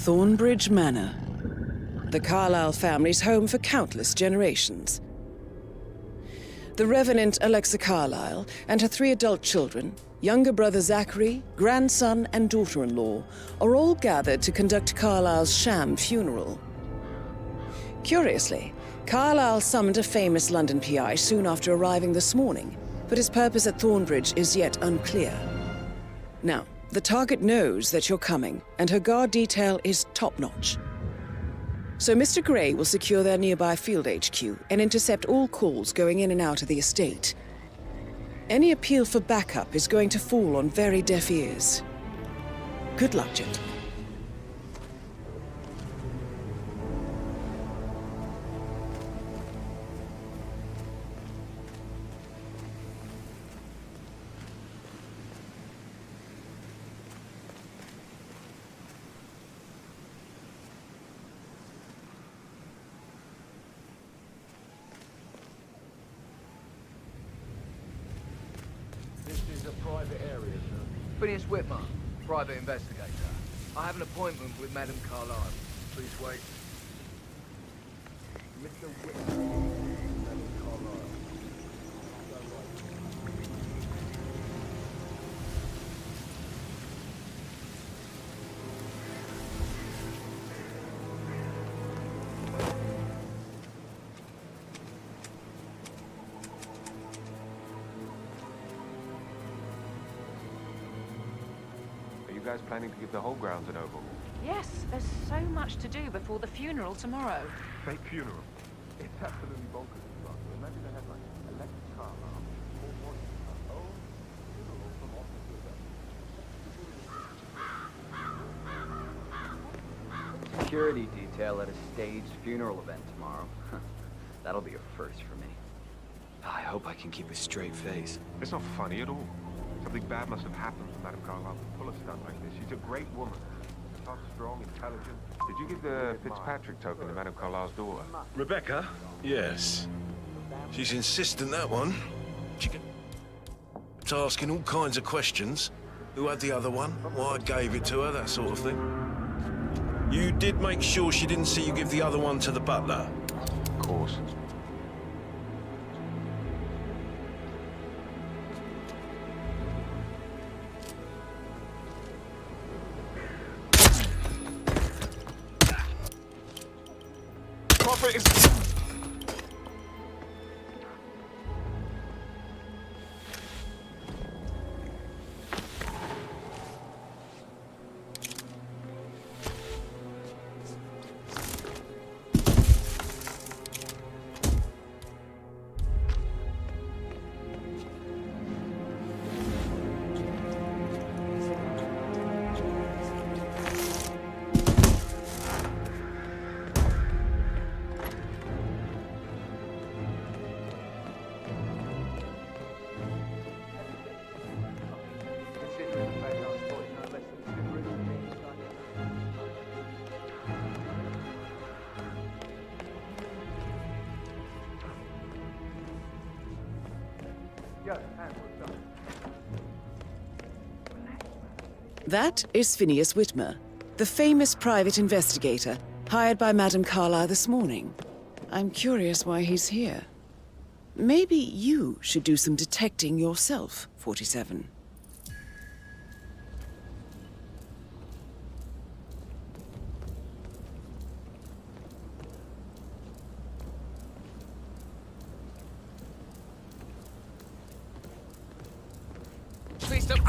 Thornbridge Manor. The Carlyle family's home for countless generations. The Revenant Alexa Carlyle and her 3 adult children, younger brother Zachary, grandson and daughter-in-law, are all gathered to conduct Carlyle's sham funeral. Curiously, Carlyle summoned a famous London PI soon after arriving this morning, but his purpose at Thornbridge is yet unclear. Now, the target knows that you're coming, and her guard detail is top-notch. So Mr. Gray will secure their nearby field HQ and intercept all calls going in and out of the estate. Any appeal for backup is going to fall on very deaf ears. Good luck, gentlemen. Private area, sir. Phineas Whitmer, private investigator. I have an appointment with Madame Carlyle. Please wait. Mr. Whitmer, Madame Carlyle. You guys planning to give the whole grounds an overhaul? Yes, there's so much to do before the funeral tomorrow. Fake funeral? It's absolutely bonkers. Imagine they had like electric car alarm, funeral from office to Security detail at a staged funeral event tomorrow. That'll be a first for me. I hope I can keep a straight face. It's not funny at all. Something bad must have happened to Madame Carlyle to pull a stunt like this. She's a great woman. Tough, strong, intelligent. Did you give the Fitzpatrick token to Madame Carlyle's daughter? Rebecca? Yes. She's insistent, that one. She kept asking all kinds of questions. Who had the other one? Why I gave it to her, that sort of thing. You did make sure she didn't see you give the other one to the butler? Of course. That is Phineas Whitmer, the famous private investigator hired by Madame Carlyle this morning. I'm curious why he's here. Maybe you should do some detecting yourself, 47. Please don't.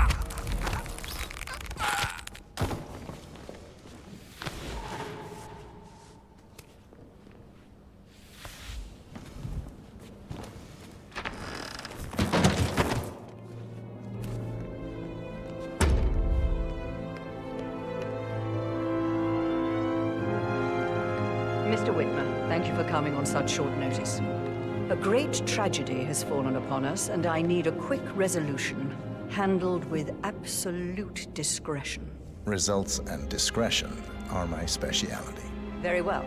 Mr. Whitman, thank you for coming on such short notice. A great tragedy has fallen upon us, and I need a quick resolution, handled with absolute discretion. Results and discretion are my speciality. Very well.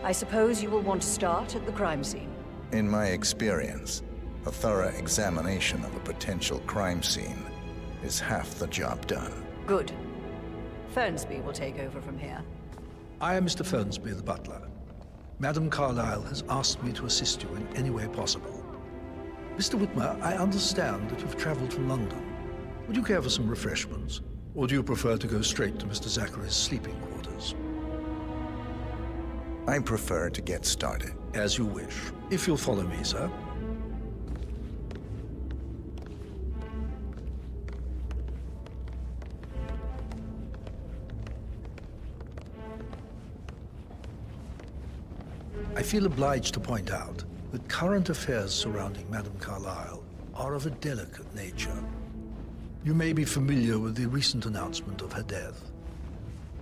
I suppose you will want to start at the crime scene. In my experience, a thorough examination of a potential crime scene is half the job done. Good. Fernsby will take over from here. I am Mr. Fernsby, the butler. Madam Carlyle has asked me to assist you in any way possible. Mr. Whitmer, I understand that you've traveled from London. Would you care for some refreshments? Or do you prefer to go straight to Mr. Zachary's sleeping quarters? I prefer to get started. As you wish. If you'll follow me, sir. I feel obliged to point out that current affairs surrounding Madame Carlyle are of a delicate nature. You may be familiar with the recent announcement of her death.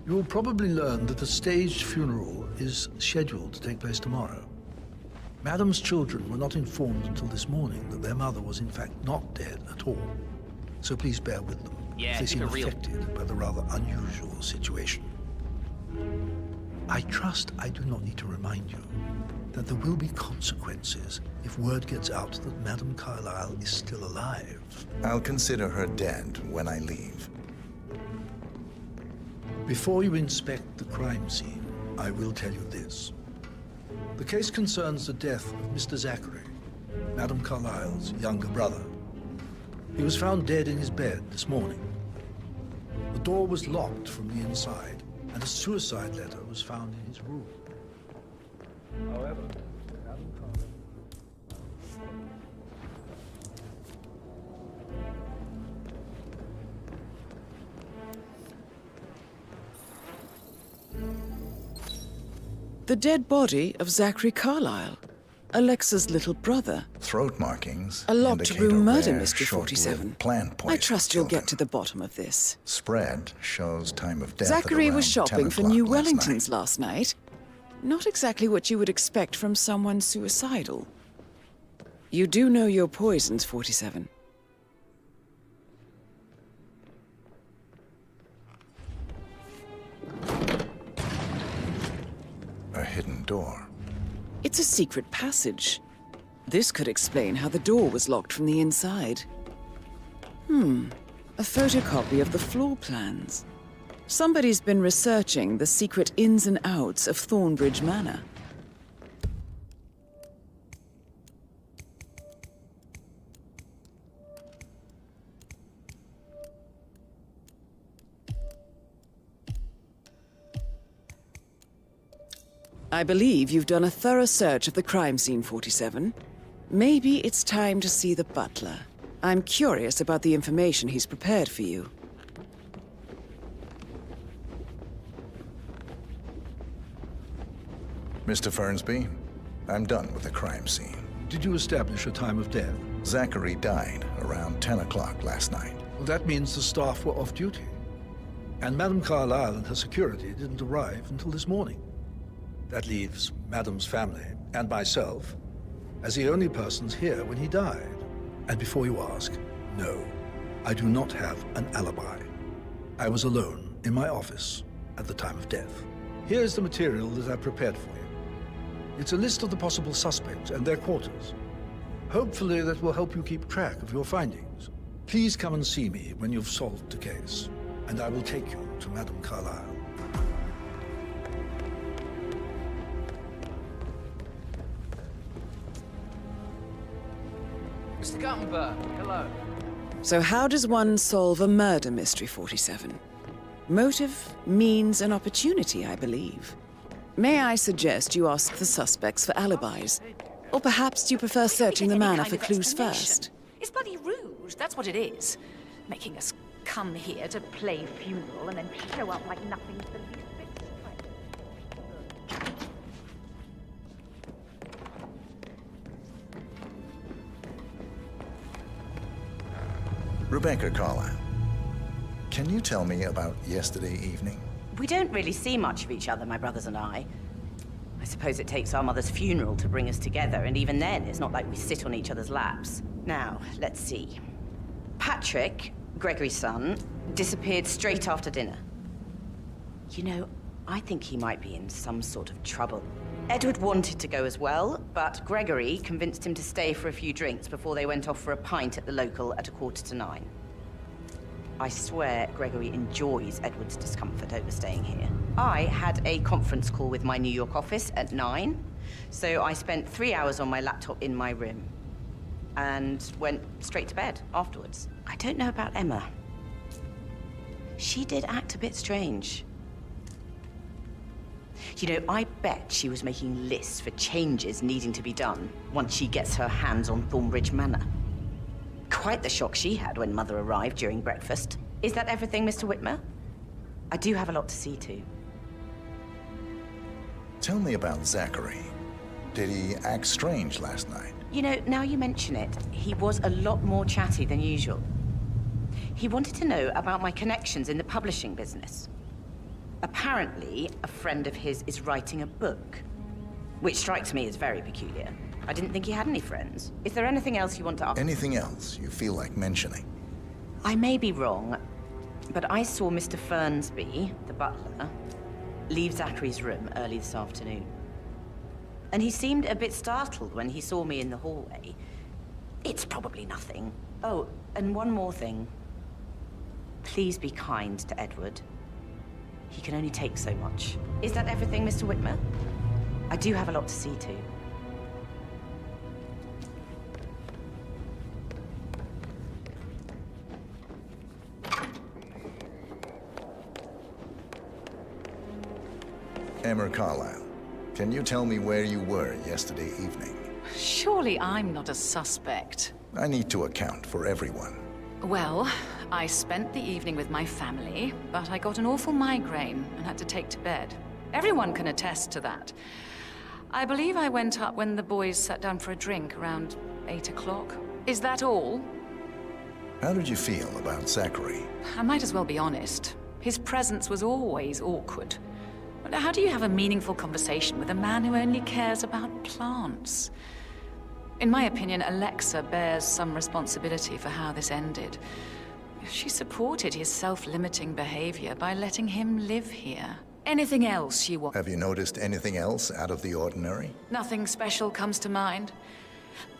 You will probably learn that a staged funeral is scheduled to take place tomorrow. Madame's children were not informed until this morning that their mother was in fact not dead at all. So please bear with them if they seem affected by the rather unusual situation. I trust I do not need to remind you that there will be consequences if word gets out that Madame Carlyle is still alive. I'll consider her dead when I leave. Before you inspect the crime scene, I will tell you this. The case concerns the death of Mr. Zachary, Madame Carlyle's younger brother. He was found dead in his bed this morning. The door was locked from the inside, and a suicide letter was found in his room. However, Madame Carlyle... The dead body of Zachary Carlyle, Alexa's little brother. Throat markings. A locked indicate room a murder rare, mystery, 47. short-lived plant I poison trust you'll killed get him. to the bottom of this. Spread shows time of death. Zachary at was around shopping 10 for o'clock New last Wellingtons night. last night. Not exactly what you would expect from someone suicidal. You do know your poisons, 47. A hidden door. It's a secret passage. This could explain how the door was locked from the inside. A photocopy of the floor plans. Somebody's been researching the secret ins and outs of Thornbridge Manor. I believe you've done a thorough search of the crime scene, 47. Maybe it's time to see the butler. I'm curious about the information he's prepared for you. Mr. Fernsby, I'm done with the crime scene. Did you establish a time of death? Zachary died around 10 o'clock last night. Well, that means the staff were off duty. And Madame Carlyle and her security didn't arrive until this morning. That leaves Madame's family and myself as the only persons here when he died. And before you ask, no, I do not have an alibi. I was alone in my office at the time of death. Here's the material that I prepared for you. It's a list of the possible suspects and their quarters. Hopefully that will help you keep track of your findings. Please come and see me when you've solved the case, and I will take you to Madame Carlyle. Mr. Guttenberg, hello. So how does one solve a murder mystery, 47? Motive, means, and opportunity, I believe. May I suggest you ask the suspects for alibis? Or perhaps you prefer searching the manor for clues first? It's bloody rude, that's what it is. Making us come here to play funeral and then show up like nothing's the least bit strange. Rebecca Carlyle, can you tell me about yesterday evening? We don't really see much of each other, my brothers and I. I suppose it takes our mother's funeral to bring us together, and even then, it's not like we sit on each other's laps. Now, let's see. Patrick, Gregory's son, disappeared straight after dinner. You know, I think he might be in some sort of trouble. Edward wanted to go as well, but Gregory convinced him to stay for a few drinks before they went off for a pint at the local at 9:15. I swear Gregory enjoys Edward's discomfort over staying here. I had a conference call with my New York office at 9, so I spent 3 hours on my laptop in my room and went straight to bed afterwards. I don't know about Emma. She did act a bit strange. You know, I bet she was making lists for changes needing to be done once she gets her hands on Thornbridge Manor. Quite the shock she had when Mother arrived during breakfast. Is that everything, Mr. Whitmer? I do have a lot to see to. Tell me about Zachary. Did he act strange last night? You know, now you mention it, he was a lot more chatty than usual. He wanted to know about my connections in the publishing business. Apparently, a friend of his is writing a book, which strikes me as very peculiar. I didn't think he had any friends. Is there anything else you want to ask? Anything else you feel like mentioning? I may be wrong, but I saw Mr. Fernsby, the butler, leave Zachary's room early this afternoon. And he seemed a bit startled when he saw me in the hallway. It's probably nothing. Oh, and one more thing. Please be kind to Edward. He can only take so much. Is that everything, Mr. Whitmer? I do have a lot to see to. Emma Carlyle, can you tell me where you were yesterday evening? Surely I'm not a suspect. I need to account for everyone. Well, I spent the evening with my family, but I got an awful migraine and had to take to bed. Everyone can attest to that. I believe I went up when the boys sat down for a drink around 8 o'clock. Is that all? How did you feel about Zachary? I might as well be honest. His presence was always awkward. How do you have a meaningful conversation with a man who only cares about plants? In my opinion, Alexa bears some responsibility for how this ended. She supported his self-limiting behavior by letting him live here. Anything else you want? Have you noticed anything else out of the ordinary? Nothing special comes to mind.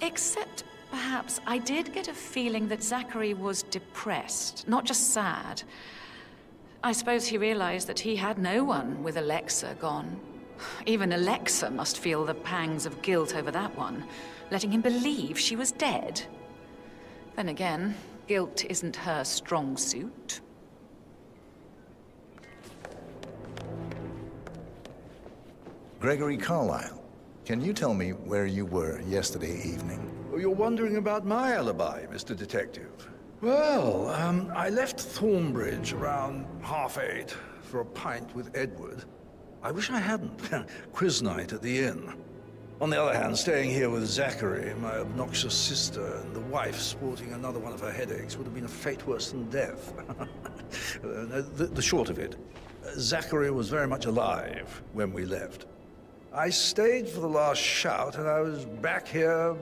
Except, perhaps, I did get a feeling that Zachary was depressed, not just sad. I suppose he realized that he had no one with Alexa gone. Even Alexa must feel the pangs of guilt over that one, letting him believe she was dead. Then again, guilt isn't her strong suit. Gregory Carlyle, can you tell me where you were yesterday evening? Oh, you're wondering about my alibi, Mr. Detective. Well, I left Thornbridge around 8:30 for a pint with Edward. I wish I hadn't. Quiz night at the inn. On the other hand, staying here with Zachary, my obnoxious sister, and the wife sporting another one of her headaches would have been a fate worse than death. The short of it, Zachary was very much alive when we left. I stayed for the last shout, and I was back here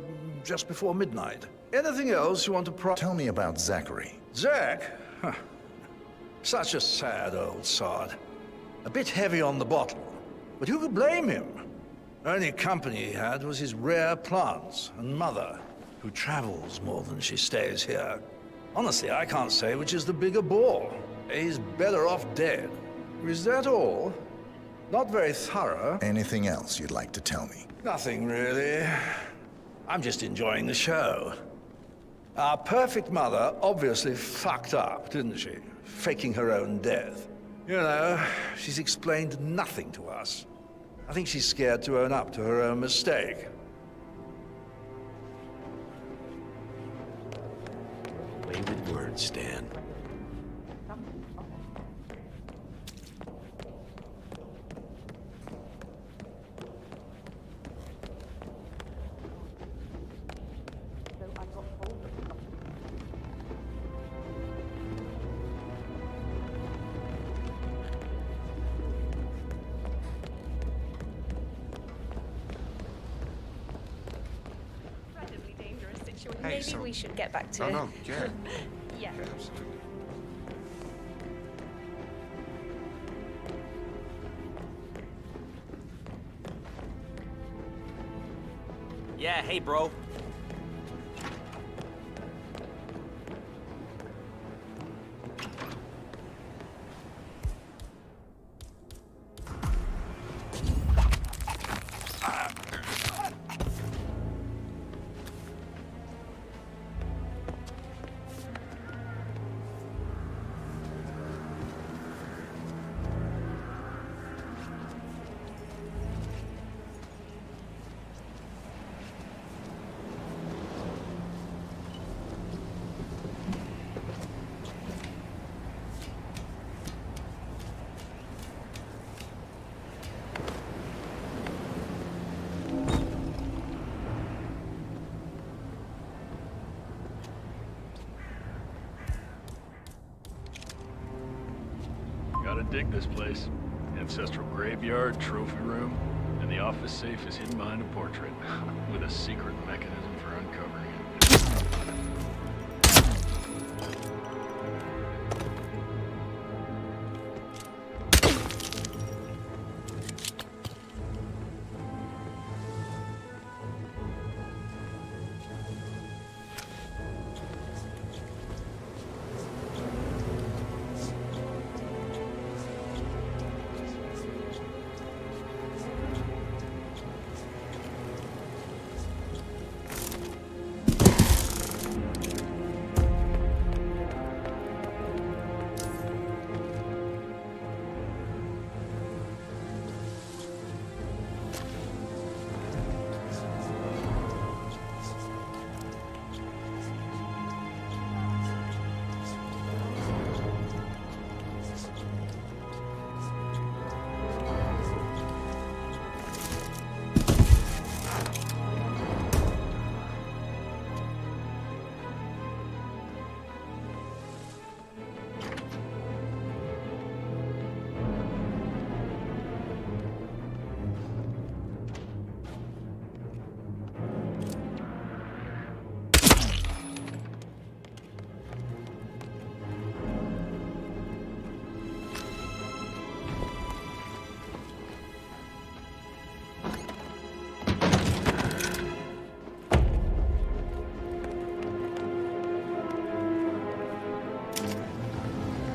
just before midnight. Anything else you want to Tell me about Zachary. Zach? Huh. Such a sad old sod. A bit heavy on the bottle, but who could blame him? Only company he had was his rare plants and Mother, who travels more than she stays here. Honestly, I can't say which is the bigger ball. He's better off dead. Is that all? Not very thorough. Anything else you'd like to tell me? Nothing, really. I'm just enjoying the show. Our perfect mother obviously fucked up, didn't she? Faking her own death. You know, she's explained nothing to us. I think she's scared to own up to her own mistake. Play with words, Stan. Maybe we should get back to it. No, yeah. Yeah. Yeah, absolutely. Yeah, hey, bro. dig this place. Ancestral graveyard, trophy room, and the office safe is hidden behind a portrait, with a secret mechanism for uncovering it.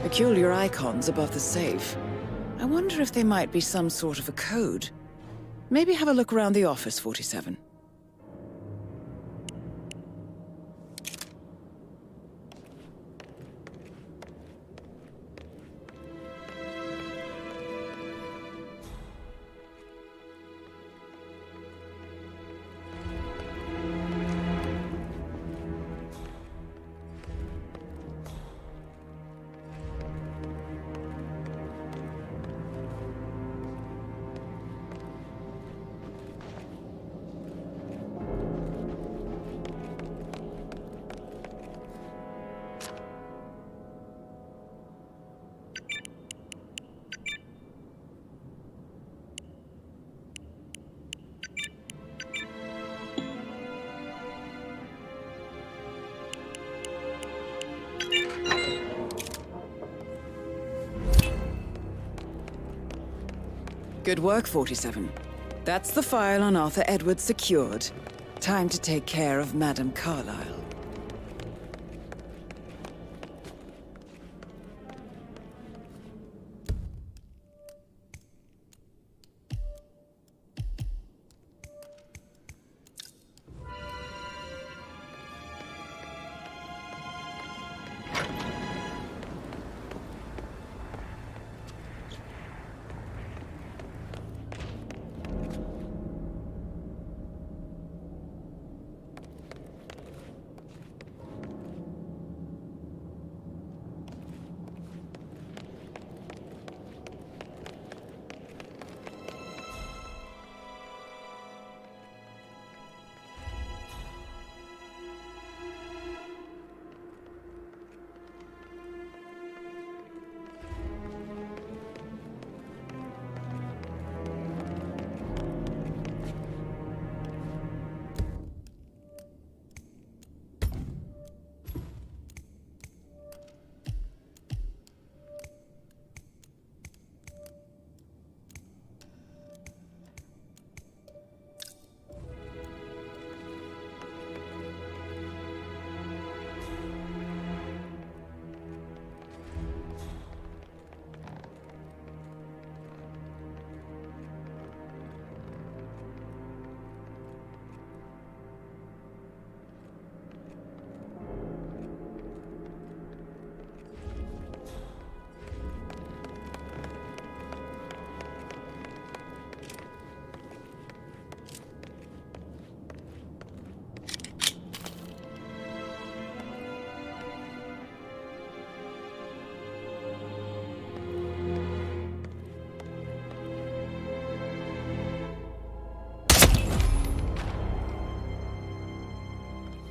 Peculiar icons above the safe. I wonder if they might be some sort of a code. Maybe have a look around the office, 47. Good work, 47. That's the file on Arthur Edwards secured. Time to take care of Madame Carlyle.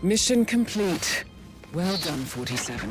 Mission complete. Well done, 47.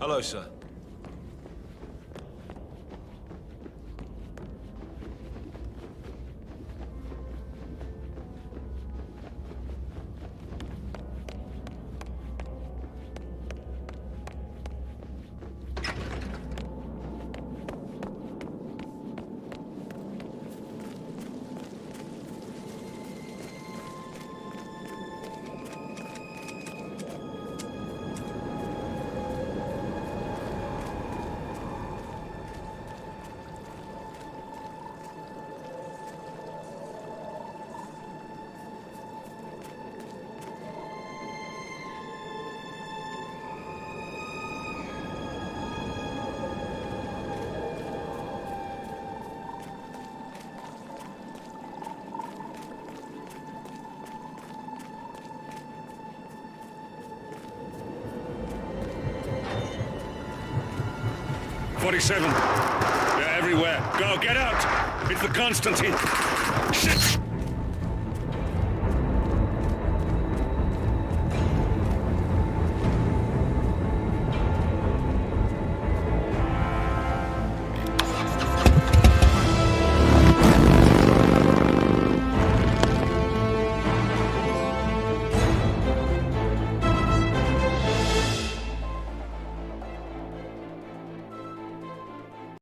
Hello, sir. They're everywhere. Go, get out! It's the Constantine! Shit!